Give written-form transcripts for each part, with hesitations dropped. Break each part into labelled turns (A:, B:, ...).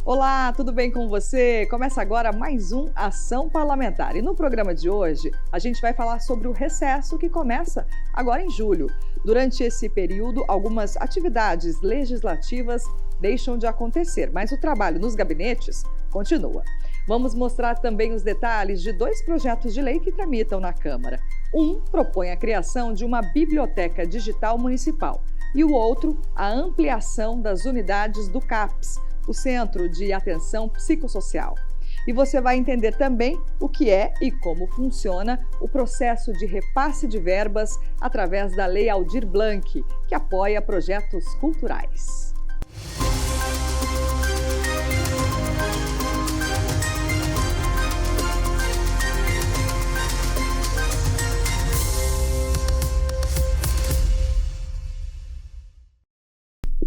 A: Olá, tudo bem com você? Começa agora mais um Ação Parlamentar. E no programa de hoje, a gente vai falar sobre o recesso que começa agora em julho. Durante esse período, algumas atividades legislativas deixam de acontecer, mas o trabalho nos gabinetes continua. Vamos mostrar também os detalhes de dois projetos de lei que tramitam na Câmara. Um propõe a criação de uma biblioteca digital municipal e o outro, a ampliação das unidades do CAPS, o Centro de Atenção Psicossocial. E você vai entender também o que é e como funciona o processo de repasse de verbas através da Lei Aldir Blanc, que apoia projetos culturais.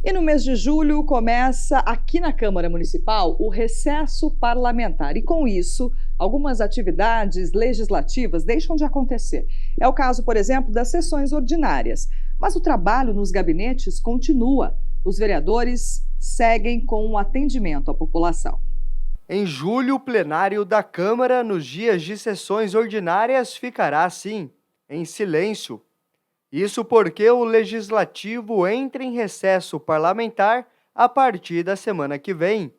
A: E no mês de julho começa aqui na Câmara Municipal o recesso parlamentar e com isso algumas atividades legislativas deixam de acontecer. É o caso, por exemplo, das sessões ordinárias, mas o trabalho nos gabinetes continua. Os vereadores seguem com o atendimento à população.
B: Em julho, o plenário da Câmara, nos dias de sessões ordinárias, ficará assim, em silêncio. Isso porque o Legislativo entra em recesso parlamentar a partir da semana que vem.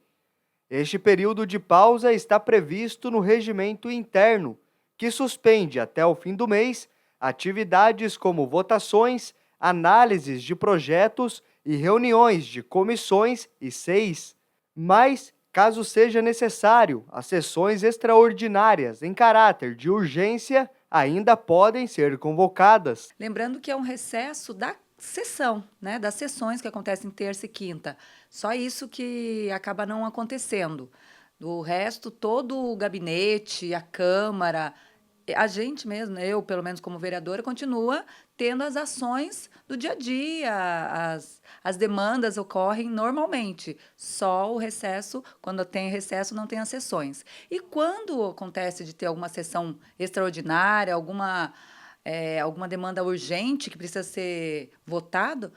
B: Este período de pausa está previsto no regimento interno, que suspende até o fim do mês atividades como votações, análises de projetos e reuniões de comissões e SEIs. Mas, caso seja necessário, as sessões extraordinárias em caráter de urgência ainda podem ser convocadas.
C: Lembrando que é um recesso da sessão, né, das sessões que acontecem terça e quinta. Só isso que acaba não acontecendo. Do resto, todo o gabinete, a Câmara, a gente mesmo, eu, pelo menos como vereadora, continua tendo as ações do dia a dia, as demandas ocorrem normalmente. Só o recesso, quando tem recesso, não tem as sessões. E quando acontece de ter alguma sessão extraordinária, alguma demanda urgente que precisa ser votado,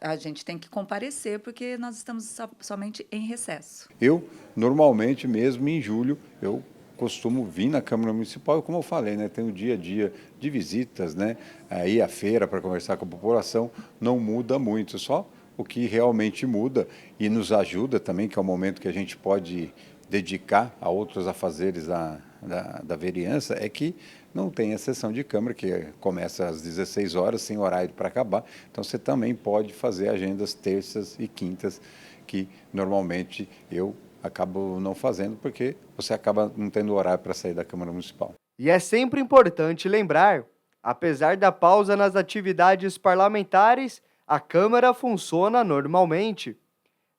C: a gente tem que comparecer, porque nós estamos somente em recesso.
D: Eu, normalmente, mesmo em julho, eu costumo vir na Câmara Municipal, e como eu falei, né, tem o dia a dia de visitas, né, aí a feira para conversar com a população, não muda muito, só o que realmente muda e nos ajuda também, que é o momento que a gente pode dedicar a outros afazeres da vereança, é que não tem a sessão de Câmara, que começa às 16 horas, sem horário para acabar, então você também pode fazer agendas terças e quintas, que normalmente eu acabo não fazendo, porque você acaba não tendo horário para sair da Câmara Municipal.
B: E é sempre importante lembrar, apesar da pausa nas atividades parlamentares, a Câmara funciona normalmente.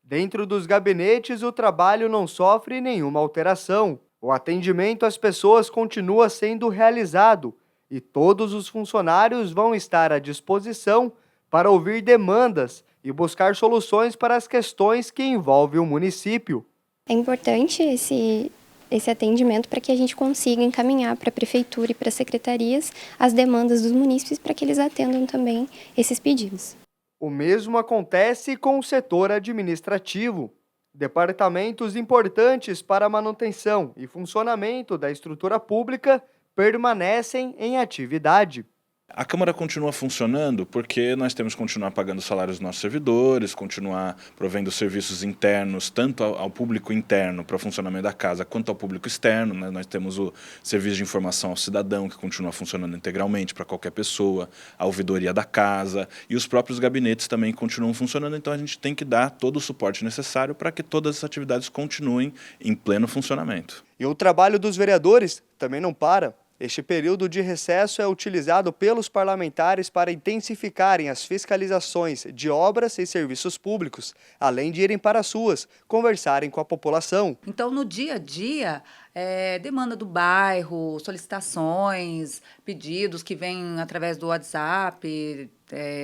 B: Dentro dos gabinetes, o trabalho não sofre nenhuma alteração. O atendimento às pessoas continua sendo realizado e todos os funcionários vão estar à disposição para ouvir demandas e buscar soluções para as questões que envolvem o município.
E: É importante esse atendimento para que a gente consiga encaminhar para a Prefeitura e para as secretarias as demandas dos munícipes para que eles atendam também esses pedidos.
B: O mesmo acontece com o setor administrativo. Departamentos importantes para a manutenção e funcionamento da estrutura pública permanecem em atividade.
F: A Câmara continua funcionando porque nós temos que continuar pagando os salários dos nossos servidores, continuar provendo serviços internos, tanto ao público interno para o funcionamento da casa, quanto ao público externo, né? Nós temos o Serviço de Informação ao Cidadão, que continua funcionando integralmente para qualquer pessoa, a ouvidoria da casa, e os próprios gabinetes também continuam funcionando, então a gente tem que dar todo o suporte necessário para que todas as atividades continuem em pleno funcionamento.
B: E o trabalho dos vereadores também não para. Este período de recesso é utilizado pelos parlamentares para intensificarem as fiscalizações de obras e serviços públicos, além de irem para as ruas, conversarem com a população.
C: Então, no dia a dia, demanda do bairro, solicitações, pedidos que vêm através do WhatsApp,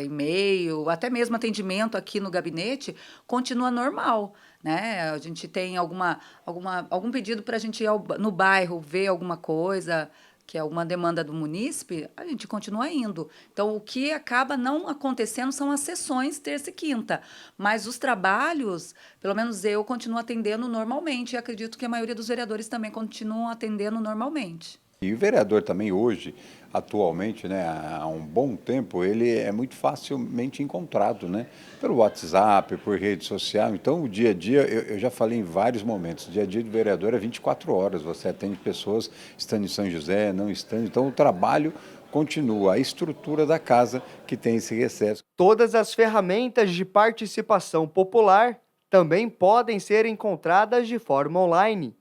C: e-mail, até mesmo atendimento aqui no gabinete, continua normal, né? A gente tem algum pedido para a gente ir no bairro ver alguma coisa que é uma demanda do munícipe, a gente continua indo. Então, o que acaba não acontecendo são as sessões terça e quinta, mas os trabalhos, pelo menos eu continuo atendendo normalmente, e acredito que a maioria dos vereadores também continuam atendendo normalmente.
D: E o vereador também hoje, atualmente, né, há um bom tempo, ele é muito facilmente encontrado, né, pelo WhatsApp, por rede social. Então, o dia a dia, eu já falei em vários momentos, o dia a dia do vereador é 24 horas, você atende pessoas estando em São José, não estando. Então, o trabalho continua, a estrutura da casa que tem esse recesso.
B: Todas as ferramentas de participação popular também podem ser encontradas de forma online.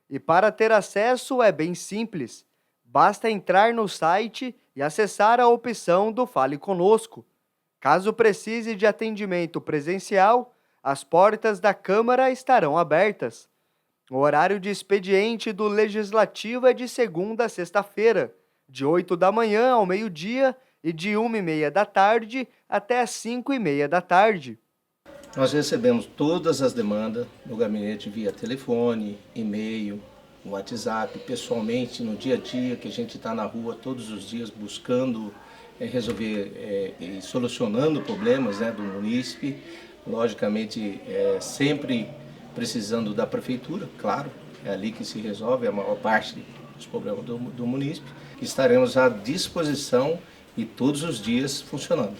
B: E para ter acesso é bem simples. Basta entrar no site e acessar a opção do Fale Conosco. Caso precise de atendimento presencial, as portas da Câmara estarão abertas. O horário de expediente do Legislativo é de segunda a sexta-feira, de 8 da manhã ao meio-dia e de 1h30 da tarde até as 5h30 da tarde.
G: Nós recebemos todas as demandas no gabinete via telefone, e-mail, WhatsApp, pessoalmente, no dia a dia, que a gente está na rua todos os dias buscando resolver e solucionando problemas, né, do munícipe. Logicamente, sempre precisando da prefeitura, claro, é ali que se resolve a maior parte dos problemas do munícipe. Estaremos à disposição e todos os dias funcionando.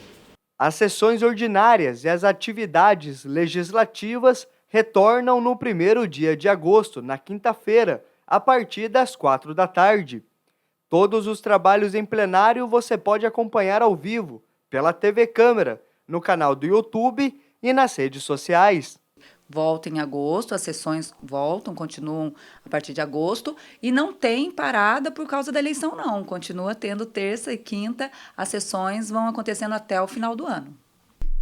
B: As sessões ordinárias e as atividades legislativas retornam no primeiro dia de agosto, na quinta-feira, a partir das 4 da tarde. Todos os trabalhos em plenário você pode acompanhar ao vivo, pela TV Câmara, no canal do YouTube e nas redes sociais.
C: Volta em agosto, as sessões voltam, continuam a partir de agosto, e não tem parada por causa da eleição, não. Continua tendo terça e quinta, as sessões vão acontecendo até o final do ano.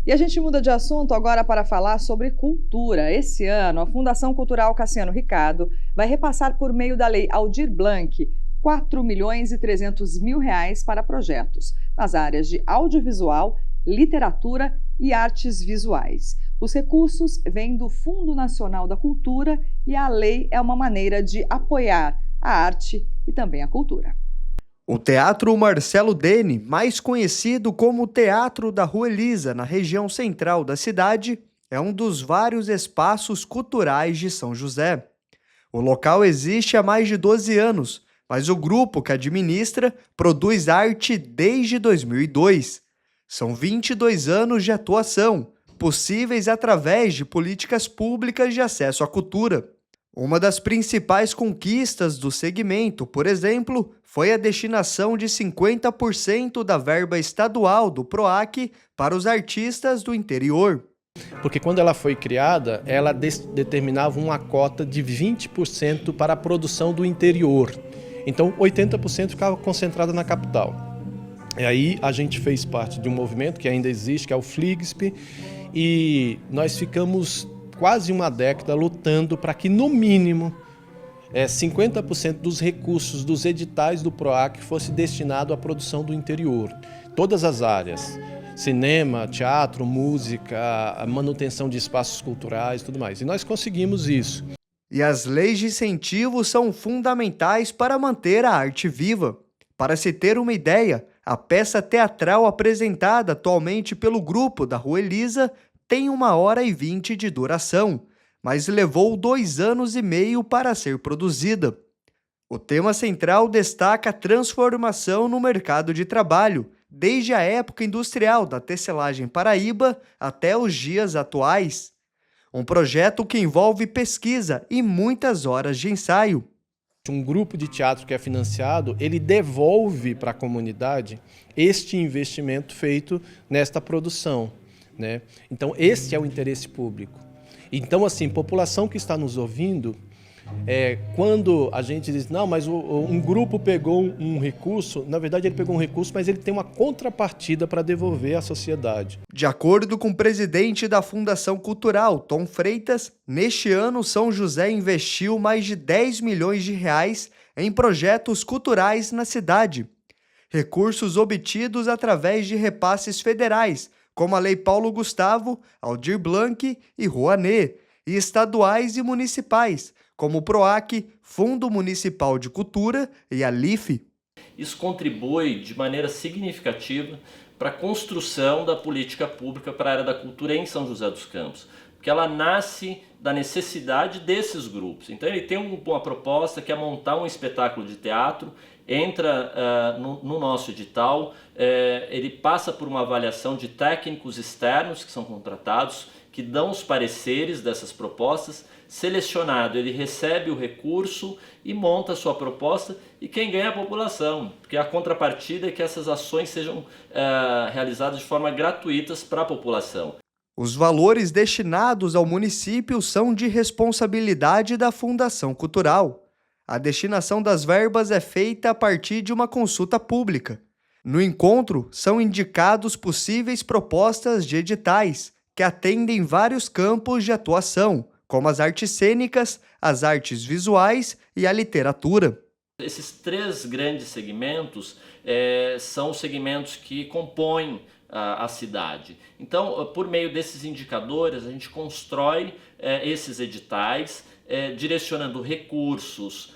A: E a gente muda de assunto agora para falar sobre cultura. Esse ano, a Fundação Cultural Cassiano Ricardo vai repassar por meio da Lei Aldir Blanc R$ 4.300.000 para projetos nas áreas de audiovisual, literatura e artes visuais. Os recursos vêm do Fundo Nacional da Cultura e a lei é uma maneira de apoiar a arte e também a cultura.
B: O Teatro Marcelo Dene, mais conhecido como Teatro da Rua Elisa, na região central da cidade, é um dos vários espaços culturais de São José. O local existe há mais de 12 anos, mas o grupo que administra produz arte desde 2002. São 22 anos de atuação, possíveis através de políticas públicas de acesso à cultura. Uma das principais conquistas do segmento, por exemplo, foi a destinação de 50% da verba estadual do PROAC para os artistas do interior.
H: Porque quando ela foi criada, ela determinava uma cota de 20% para a produção do interior. Então, 80% ficava concentrada na capital. E aí a gente fez parte de um movimento que ainda existe, que é o FLIGSP, e nós ficamos quase uma década lutando para que, no mínimo, 50% dos recursos dos editais do PROAC fosse destinado à produção do interior. Todas as áreas, cinema, teatro, música, a manutenção de espaços culturais e tudo mais. E nós conseguimos isso.
B: E as leis de incentivo são fundamentais para manter a arte viva. Para se ter uma ideia, a peça teatral apresentada atualmente pelo grupo da Rua Elisa tem 1h20 de duração, mas levou 2 anos e meio para ser produzida. O tema central destaca a transformação no mercado de trabalho, desde a época industrial da tecelagem Paraíba até os dias atuais. Um projeto que envolve pesquisa e muitas horas de ensaio.
H: Um grupo de teatro que é financiado, ele devolve para a comunidade este investimento feito nesta produção, né? Então, esse é o interesse público. Então, assim, população que está nos ouvindo, quando a gente diz, não, mas um grupo pegou um recurso, na verdade ele pegou um recurso, mas ele tem uma contrapartida para devolver à sociedade.
B: De acordo com o presidente da Fundação Cultural, Tom Freitas, neste ano São José investiu mais de 10 milhões de reais em projetos culturais na cidade. Recursos obtidos através de repasses federais, como a Lei Paulo Gustavo, Aldir Blanc e Rouanet, e estaduais e municipais, como o PROAC, Fundo Municipal de Cultura e a LIFE.
I: isso contribui de maneira significativa para a construção da política pública para a área da cultura em São José dos Campos, porque ela nasce da necessidade desses grupos. Então ele tem uma proposta que é montar um espetáculo de teatro, entra no nosso edital, ele passa por uma avaliação de técnicos externos que são contratados, que dão os pareceres dessas propostas. Selecionado, ele recebe o recurso e monta a sua proposta, e quem ganha é a população, porque a contrapartida é que essas ações sejam realizadas de forma gratuitas para a população.
B: Os valores destinados ao município são de responsabilidade da Fundação Cultural. A destinação das verbas é feita a partir de uma consulta pública. No encontro, são indicados possíveis propostas de editais, que atendem vários campos de atuação, como as artes cênicas, as artes visuais e a literatura.
I: Esses 3 grandes segmentos são os segmentos que compõem a cidade. Então, por meio desses indicadores, a gente constrói esses editais, direcionando recursos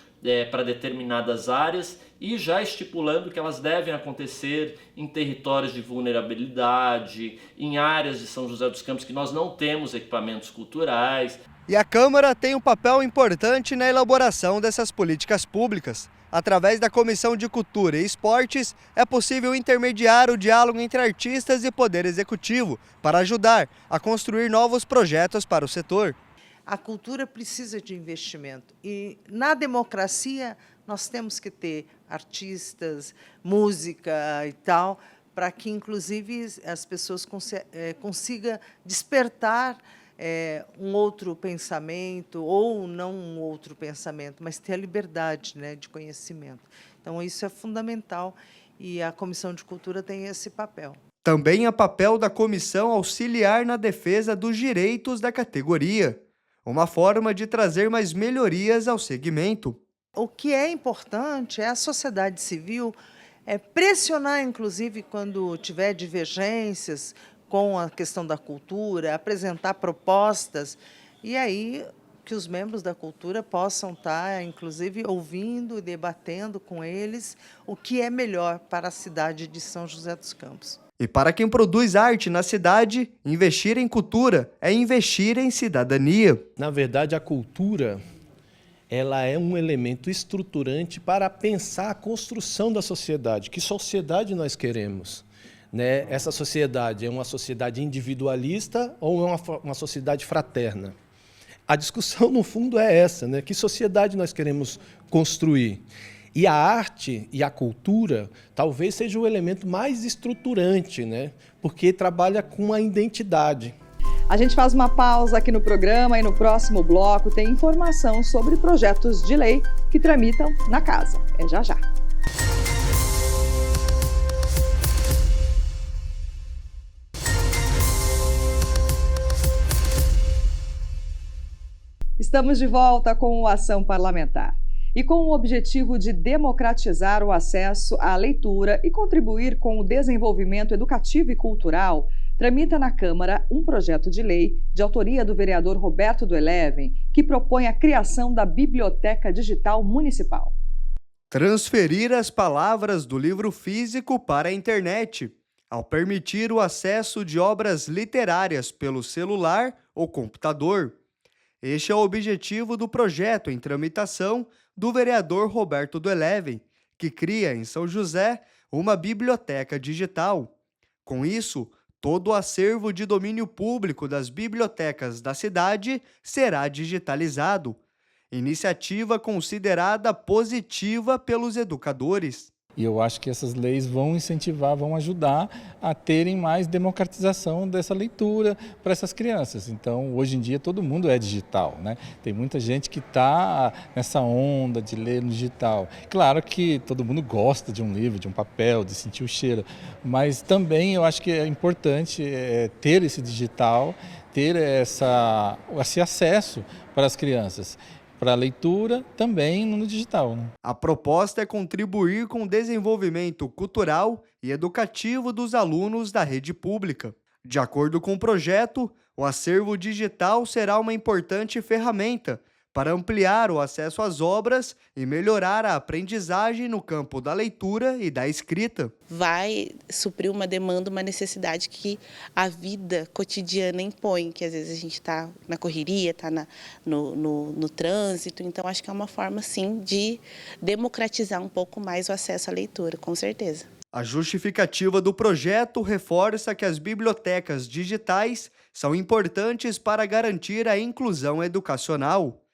I: para determinadas áreas e já estipulando que elas devem acontecer em territórios de vulnerabilidade, em áreas de São José dos Campos que nós não temos equipamentos culturais.
B: E a Câmara tem um papel importante na elaboração dessas políticas públicas. Através da Comissão de Cultura e Esportes, é possível intermediar o diálogo entre artistas e poder executivo para ajudar a construir novos projetos para o setor.
J: A cultura precisa de investimento e na democracia nós temos que ter artistas, música e tal, para que inclusive as pessoas consigam despertar um outro pensamento, ou não um outro pensamento, mas ter a liberdade, né, de conhecimento. Então, isso é fundamental e a Comissão de Cultura tem esse papel.
B: Também é papel da comissão auxiliar na defesa dos direitos da categoria, uma forma de trazer mais melhorias ao segmento.
J: O que é importante é a sociedade civil pressionar, inclusive, quando tiver divergências com a questão da cultura, apresentar propostas, e aí que os membros da cultura possam estar, inclusive, ouvindo e debatendo com eles o que é melhor para a cidade de São José dos Campos.
B: E para quem produz arte na cidade, investir em cultura é investir em cidadania.
H: Na verdade, a cultura ela é um elemento estruturante para pensar a construção da sociedade. Que sociedade nós queremos? Né? Essa sociedade é uma sociedade individualista ou é uma sociedade fraterna? A discussão, no fundo, é essa, né? Que sociedade nós queremos construir? E a arte e a cultura talvez seja o elemento mais estruturante, né? Porque trabalha com a identidade.
A: A gente faz uma pausa aqui no programa e no próximo bloco tem informação sobre projetos de lei que tramitam na casa. É já já. Estamos de volta com o Ação Parlamentar. E com o objetivo de democratizar o acesso à leitura e contribuir com o desenvolvimento educativo e cultural, tramita na Câmara um projeto de lei de autoria do vereador Roberto do Eleven, que propõe a criação da Biblioteca Digital Municipal.
B: Transferir as palavras do livro físico para a internet, ao permitir o acesso de obras literárias pelo celular ou computador. Este é o objetivo do projeto em tramitação do vereador Roberto do Eleven, que cria em São José uma biblioteca digital. Com isso, todo o acervo de domínio público das bibliotecas da cidade será digitalizado, iniciativa considerada positiva pelos educadores.
K: E eu acho que essas leis vão incentivar, vão ajudar a terem mais democratização dessa leitura para essas crianças. Então, hoje em dia, todo mundo é digital, né? Tem muita gente que está nessa onda de ler no digital. Claro que todo mundo gosta de um livro, de um papel, de sentir o cheiro, mas também eu acho que é importante ter esse digital, ter esse acesso para as crianças. Para a leitura, também no digital, né?
B: A proposta é contribuir com o desenvolvimento cultural e educativo dos alunos da rede pública. De acordo com o projeto, o acervo digital será uma importante ferramenta para ampliar o acesso às obras e melhorar a aprendizagem no campo da leitura e da escrita.
L: Vai suprir uma demanda, uma necessidade que a vida cotidiana impõe, que às vezes a gente está na correria, está no trânsito, então acho que é uma forma, sim, de democratizar um pouco mais o acesso à leitura, com certeza.
B: A justificativa do projeto reforça que as bibliotecas digitais são importantes para garantir a inclusão educacional.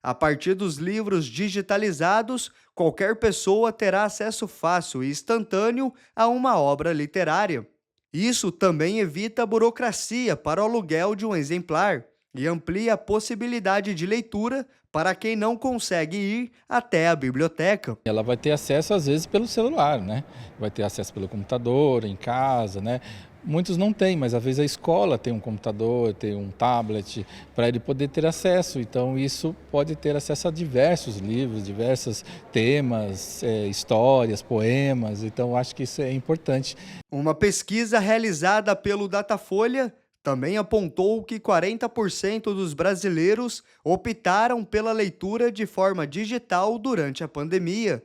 B: A partir dos livros digitalizados, qualquer pessoa terá acesso fácil e instantâneo a uma obra literária. Isso também evita a burocracia para o aluguel de um exemplar e amplia a possibilidade de leitura para quem não consegue ir até a biblioteca.
K: Ela vai ter acesso, às vezes, pelo celular, né? Vai ter acesso pelo computador, em casa, né? Muitos não têm, mas às vezes a escola tem um computador, tem um tablet, para ele poder ter acesso. Então, isso pode ter acesso a diversos livros, diversos temas, histórias, poemas. Então, acho que isso é importante.
B: Uma pesquisa realizada pelo Datafolha também apontou que 40% dos brasileiros optaram pela leitura de forma digital durante a pandemia.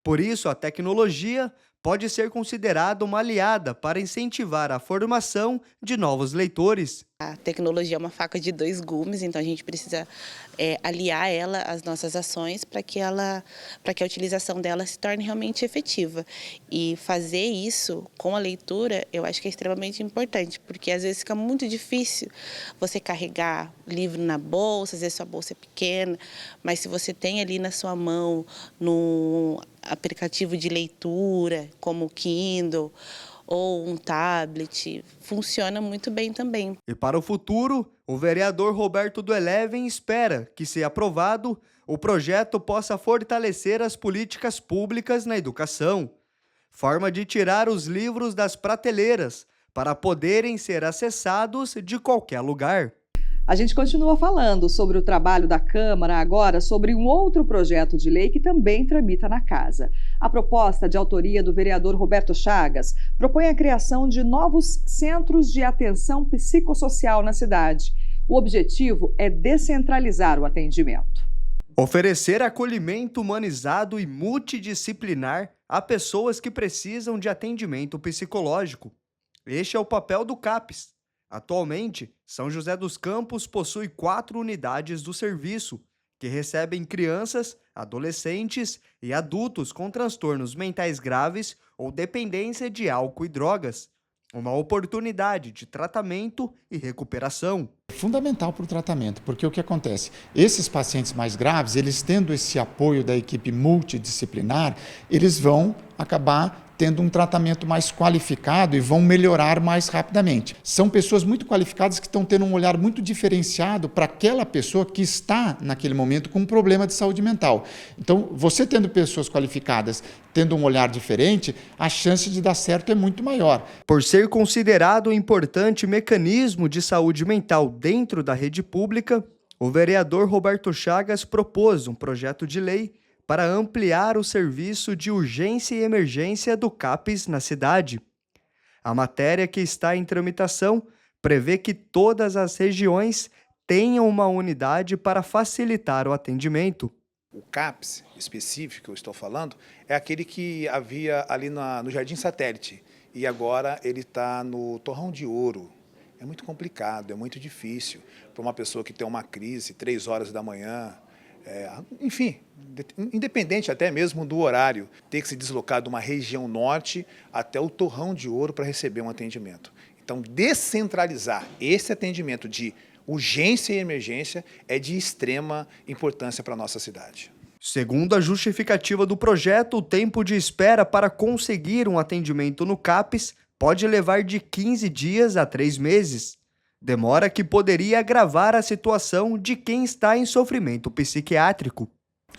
B: Por isso, a tecnologia pode ser considerada uma aliada para incentivar a formação de novos leitores.
L: A tecnologia é uma faca de dois gumes, então a gente precisa aliar ela às nossas ações para que a utilização dela se torne realmente efetiva. E fazer isso com a leitura, eu acho que é extremamente importante, porque às vezes fica muito difícil você carregar livro na bolsa, às vezes sua bolsa é pequena, mas se você tem ali na sua mão, no aplicativo de leitura, como o Kindle, ou um tablet, funciona muito bem também.
B: E para o futuro, o vereador Roberto do Eleven espera que, se aprovado, o projeto possa fortalecer as políticas públicas na educação. Forma de tirar os livros das prateleiras para poderem ser acessados de qualquer lugar.
A: A gente continua falando sobre o trabalho da Câmara, agora sobre um outro projeto de lei que também tramita na Casa. A proposta, de autoria do vereador Roberto Chagas, propõe a criação de novos centros de atenção psicossocial na cidade. O objetivo é descentralizar o atendimento.
B: Oferecer acolhimento humanizado e multidisciplinar a pessoas que precisam de atendimento psicológico. Este é o papel do CAPS. Atualmente, São José dos Campos possui 4 unidades do serviço, que recebem crianças, adolescentes e adultos com transtornos mentais graves ou dependência de álcool e drogas. Uma oportunidade de tratamento e recuperação.
M: Fundamental para o tratamento, porque o que acontece? Esses pacientes mais graves, eles tendo esse apoio da equipe multidisciplinar, eles vão acabar tendo um tratamento mais qualificado e vão melhorar mais rapidamente. São pessoas muito qualificadas que estão tendo um olhar muito diferenciado para aquela pessoa que está, naquele momento, com um problema de saúde mental. Então, você tendo pessoas qualificadas, tendo um olhar diferente, a chance de dar certo é muito maior.
B: Por ser considerado um importante mecanismo de saúde mental dentro da rede pública, o vereador Roberto Chagas propôs um projeto de lei para ampliar o serviço de urgência e emergência do CAPS na cidade. A matéria que está em tramitação prevê que todas as regiões tenham uma unidade para facilitar o atendimento.
N: O CAPS específico que eu estou falando é aquele que havia ali no Jardim Satélite e agora ele está no Torrão de Ouro. É muito complicado, é muito difícil para uma pessoa que tem uma crise, 3 horas da manhã, enfim, independente até mesmo do horário, ter que se deslocar de uma região norte até o Torrão de Ouro para receber um atendimento. Então, descentralizar esse atendimento de urgência e emergência é de extrema importância para a nossa cidade.
B: Segundo a justificativa do projeto, o tempo de espera para conseguir um atendimento no CAPS pode levar de 15 dias a 3 meses. Demora que poderia agravar a situação de quem está em sofrimento psiquiátrico.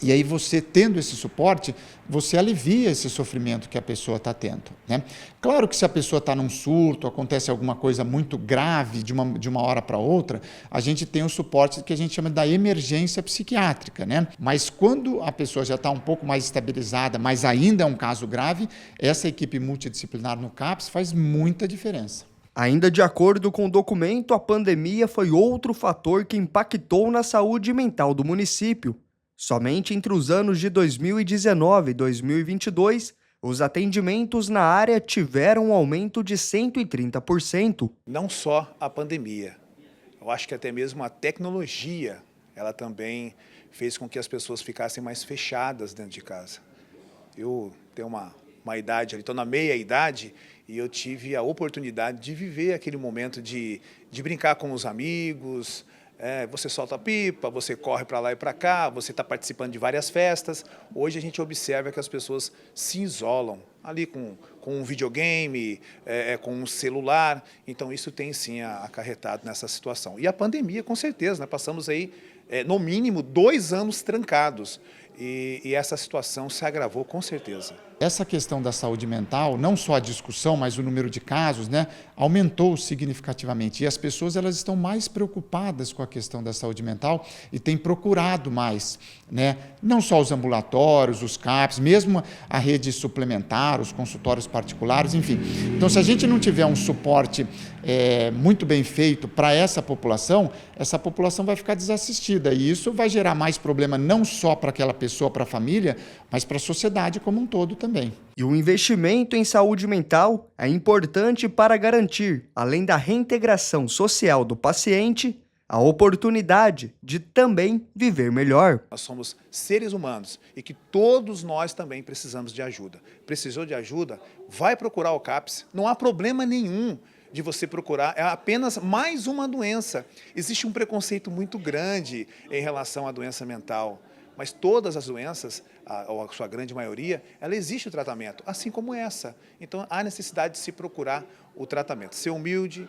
M: E aí você tendo esse suporte, você alivia esse sofrimento que a pessoa está tendo, né? Claro que se a pessoa está num surto, acontece alguma coisa muito grave de uma hora para outra, a gente tem o suporte que a gente chama da emergência psiquiátrica, né? Mas quando a pessoa já está um pouco mais estabilizada, mas ainda é um caso grave, essa equipe multidisciplinar no CAPS faz muita diferença.
B: Ainda de acordo com o documento, a pandemia foi outro fator que impactou na saúde mental do município. Somente entre os anos de 2019 e 2022, os atendimentos na área tiveram um aumento de 130%.
N: Não só a pandemia, eu acho que até mesmo a tecnologia, ela também fez com que as pessoas ficassem mais fechadas dentro de casa. Eu tenho uma idade ali, estou na meia-idade, e eu tive a oportunidade de viver aquele momento de brincar com os amigos. Você solta a pipa, você corre para lá e para cá, você está participando de várias festas. Hoje a gente observa que as pessoas se isolam ali com um videogame, com um celular. Então isso tem sim acarretado nessa situação. E a pandemia, com certeza, nós passamos aí no mínimo 2 anos trancados. E essa situação se agravou com certeza.
M: Essa questão da saúde mental, não só a discussão, mas o número de casos, aumentou significativamente. E as pessoas elas estão mais preocupadas com a questão da saúde mental e têm procurado mais. Não só os ambulatórios, os CAPs, mesmo a rede suplementar, os consultórios particulares, enfim. Então, se a gente não tiver um suporte muito bem feito para essa população vai ficar desassistida. E isso vai gerar mais problema não só para aquela pessoa, para a família, mas para a sociedade como um todo também.
B: E o investimento em saúde mental é importante para garantir, além da reintegração social do paciente, a oportunidade de também viver melhor.
N: Nós somos seres humanos e que todos nós também precisamos de ajuda. Precisou de ajuda? Vai procurar o CAPS. Não há problema nenhum de você procurar, é apenas mais uma doença. Existe um preconceito muito grande em relação à doença mental, mas todas as doenças, ou a sua grande maioria, ela existe o tratamento, assim como essa. Então, há necessidade de se procurar o tratamento. Ser humilde,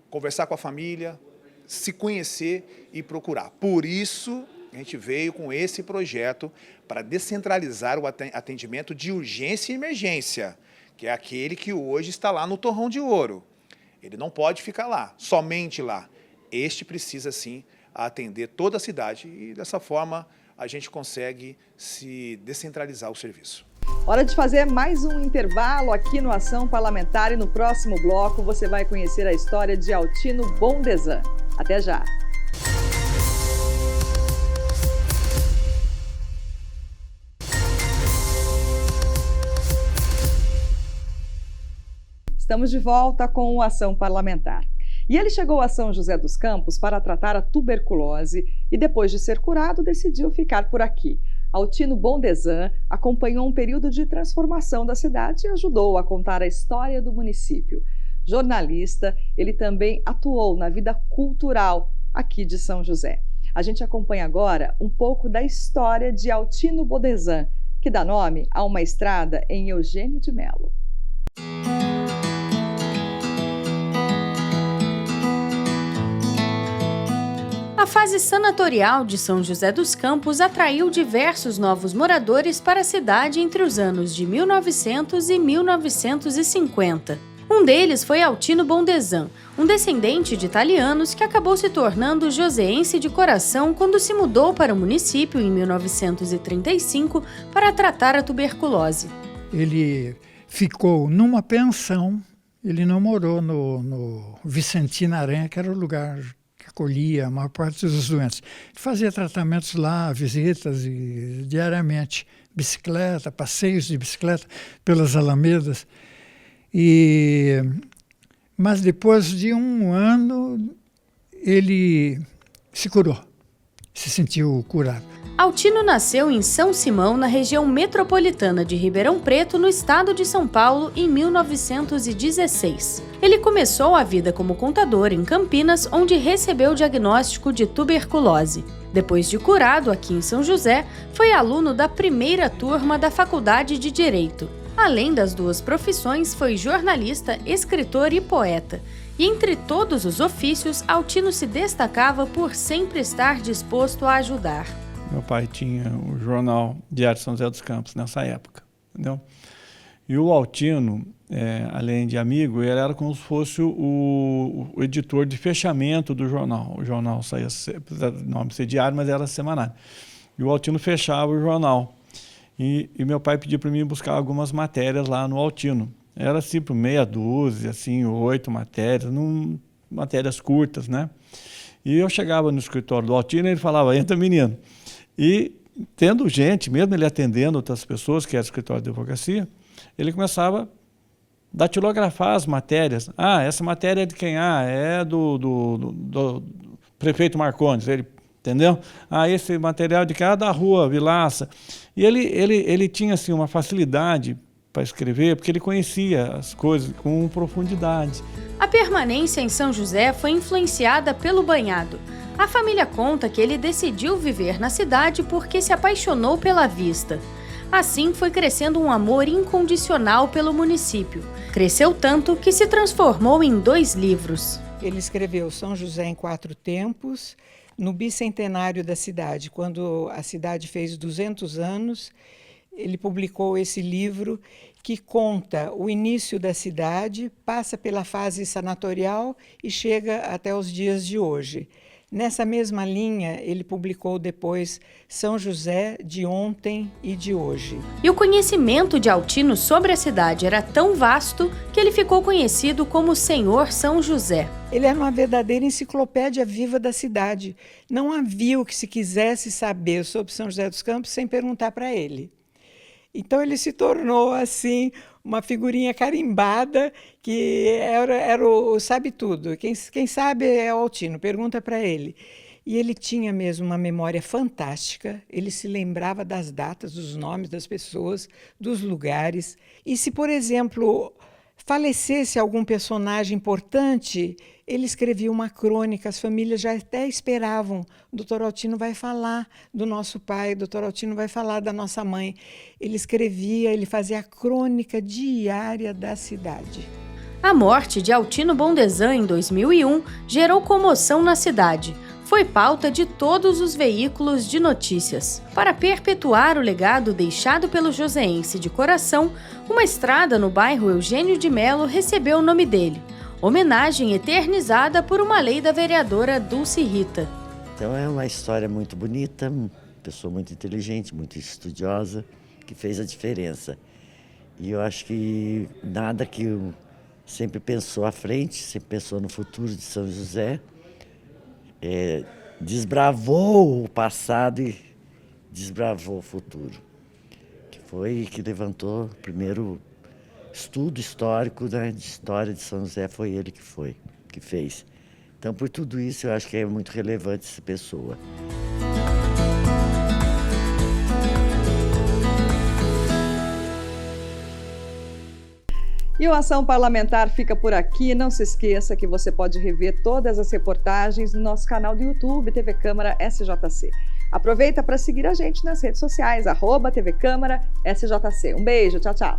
N: conversar com a família, se conhecer e procurar. Por isso, a gente veio com esse projeto para descentralizar o atendimento de urgência e emergência, que é aquele que hoje está lá no Torrão de Ouro. Ele não pode ficar lá, somente lá. Este precisa, sim, atender toda a cidade e, dessa forma, a gente consegue se descentralizar o serviço.
A: Hora de fazer mais um intervalo aqui no Ação Parlamentar e no próximo bloco você vai conhecer a história de Altino Bondezan. Até já! Estamos de volta com o Ação Parlamentar. E ele chegou a São José dos Campos para tratar a tuberculose e, depois de ser curado, decidiu ficar por aqui. Altino Bondezan acompanhou um período de transformação da cidade e ajudou a contar a história do município. Jornalista, ele também atuou na vida cultural aqui de São José. A gente acompanha agora um pouco da história de Altino Bondezan, que dá nome a uma estrada em Eugênio de Melo.
O: A fase sanatorial de São José dos Campos atraiu diversos novos moradores para a cidade entre os anos de 1900 e 1950. Um deles foi Altino Bondezan, um descendente de italianos que acabou se tornando joseense de coração quando se mudou para o município em 1935 para tratar a tuberculose.
P: Ele ficou numa pensão, ele não morou no Vicentino Aranha, que era o lugar que acolhia a maior parte dos doentes. Ele fazia tratamentos lá, visitas diariamente, bicicleta, passeios de bicicleta pelas alamedas. Mas depois de um ano, ele se curou, se sentiu curado.
O: Altino nasceu em São Simão, na região metropolitana de Ribeirão Preto, no estado de São Paulo, em 1916. Ele começou a vida como contador em Campinas, onde recebeu o diagnóstico de tuberculose. Depois de curado aqui em São José, foi aluno da primeira turma da Faculdade de Direito. Além das duas profissões, foi jornalista, escritor e poeta. E entre todos os ofícios, Altino se destacava por sempre estar disposto a ajudar.
Q: Meu pai tinha o jornal Diário de São José dos Campos nessa época, entendeu? E o Altino, além de amigo, ele era como se fosse o editor de fechamento do jornal. O jornal saía, nome ser diário, mas era semanário. E o Altino fechava o jornal. E meu pai pediu para mim buscar algumas matérias lá no Altino. Era tipo meia dúzia, assim, 8 matérias, matérias curtas, né? E eu chegava no escritório do Altino e ele falava, entra menino. E tendo gente, mesmo ele atendendo outras pessoas, que era o escritório de advocacia, ele começava a datilografar as matérias. Ah, essa matéria é de quem? Ah, é do prefeito Marcondes, ele, entendeu? Ah, esse material de quem? Ah, da rua Vilaça. E ele tinha assim, uma facilidade para escrever, porque ele conhecia as coisas com profundidade.
O: A permanência em São José foi influenciada pelo banhado. A família conta que ele decidiu viver na cidade porque se apaixonou pela vista. Assim foi crescendo um amor incondicional pelo município. Cresceu tanto que se transformou em 2 livros.
R: Ele escreveu São José em 4 tempos, no bicentenário da cidade, quando a cidade fez 200 anos, ele publicou esse livro que conta o início da cidade, passa pela fase sanatorial e chega até os dias de hoje. Nessa mesma linha, ele publicou depois São José de ontem e de hoje.
O: E o conhecimento de Altino sobre a cidade era tão vasto que ele ficou conhecido como Senhor São José.
R: Ele era uma verdadeira enciclopédia viva da cidade. Não havia o que se quisesse saber sobre São José dos Campos sem perguntar para ele. Então ele se tornou assim uma figurinha carimbada que era o sabe-tudo. Quem sabe é o Altino, pergunta para ele. E ele tinha mesmo uma memória fantástica, ele se lembrava das datas, dos nomes das pessoas, dos lugares. E se, por exemplo, falecesse algum personagem importante, ele escrevia uma crônica, as famílias já até esperavam. O doutor Altino vai falar do nosso pai, o doutor Altino vai falar da nossa mãe. Ele escrevia, ele fazia a crônica diária da cidade.
O: A morte de Altino Bondesan em 2001 gerou comoção na cidade. Foi pauta de todos os veículos de notícias. Para perpetuar o legado deixado pelo joseense de coração, uma estrada no bairro Eugênio de Melo recebeu o nome dele. Homenagem eternizada por uma lei da vereadora Dulce Rita.
S: Então é uma história muito bonita, uma pessoa muito inteligente, muito estudiosa, que fez a diferença. E eu acho que nada que sempre pensou à frente, sempre pensou no futuro de São José, desbravou o passado e desbravou o futuro. Que foi que levantou o primeiro estudo histórico, né, de história de São José, foi ele que fez. Então, por tudo isso, eu acho que é muito relevante essa pessoa.
A: E o Ação Parlamentar fica por aqui. Não se esqueça que você pode rever todas as reportagens no nosso canal do YouTube, TV Câmara SJC. Aproveita para seguir a gente nas redes sociais, @TV Câmara SJC. Um beijo, tchau, tchau.